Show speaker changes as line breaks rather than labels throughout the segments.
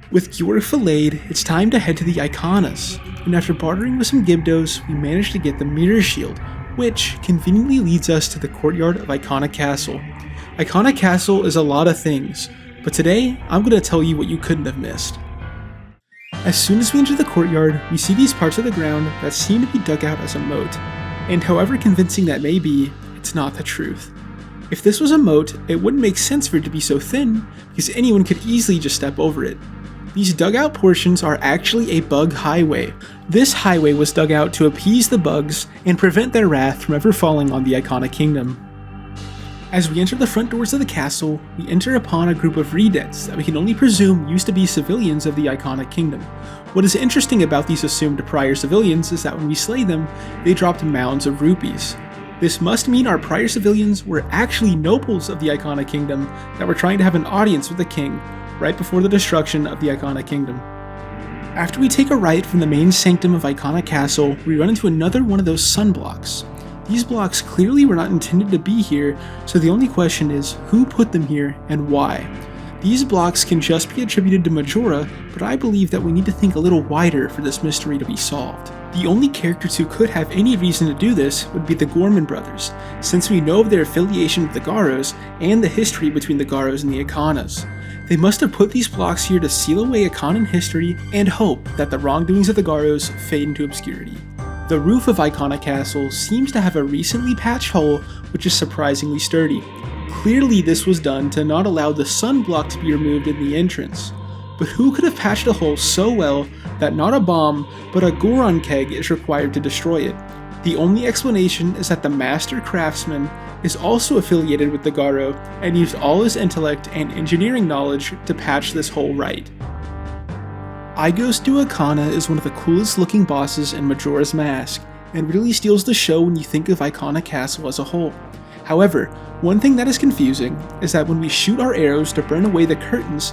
With Georg filleted, it's time to head to the Ikanas, and after bartering with some Gibdos, we manage to get the mirror shield, which conveniently leads us to the courtyard of Ikana Castle. Ikana Castle is a lot of things, but today I'm going to tell you what you couldn't have missed. As soon as we enter the courtyard, we see these parts of the ground that seem to be dug out as a moat, and however convincing that may be, it's not the truth. If this was a moat, it wouldn't make sense for it to be so thin, because anyone could easily just step over it. These dugout portions are actually a bug highway. This highway was dug out to appease the bugs and prevent their wrath from ever falling on the Ikana Kingdom. As we enter the front doors of the castle, we enter upon a group of redeads that we can only presume used to be civilians of the Ikana Kingdom. What is interesting about these assumed prior civilians is that when we slay them, they dropped mounds of rupees. This must mean our prior civilians were actually nobles of the Ikana Kingdom that were trying to have an audience with the king right before the destruction of the Ikana Kingdom. After we take a right from the main sanctum of Ikana Castle, we run into another one of those sun blocks. These blocks clearly were not intended to be here, so the only question is, who put them here and why? These blocks can just be attributed to Majora, but I believe that we need to think a little wider for this mystery to be solved. The only characters who could have any reason to do this would be the Gorman brothers, since we know of their affiliation with the Garos and the history between the Garos and the Ikanas. They must have put these blocks here to seal away Ikanan history and hope that the wrongdoings of the Garos fade into obscurity. The roof of Ikana Castle seems to have a recently patched hole, which is surprisingly sturdy. Clearly this was done to not allow the sun block to be removed in the entrance. But who could have patched a hole so well that not a bomb, but a Goron keg is required to destroy it? The only explanation is that the master craftsman is also affiliated with the Garo and used all his intellect and engineering knowledge to patch this hole right. Igos du Ikana is one of the coolest looking bosses in Majora's Mask, and really steals the show when you think of Ikana Castle as a whole. However, one thing that is confusing is that when we shoot our arrows to burn away the curtains,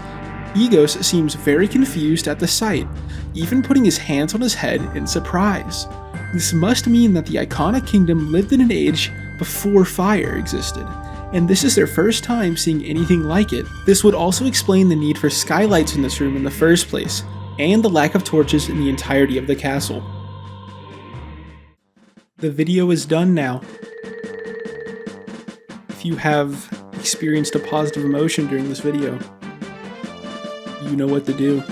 Igos seems very confused at the sight, even putting his hands on his head in surprise. This must mean that the Ikana Kingdom lived in an age before fire existed, and this is their first time seeing anything like it. This would also explain the need for skylights in this room in the first place, and the lack of torches in the entirety of the castle. The video is done now. If you have experienced a positive emotion during this video, you know what to do.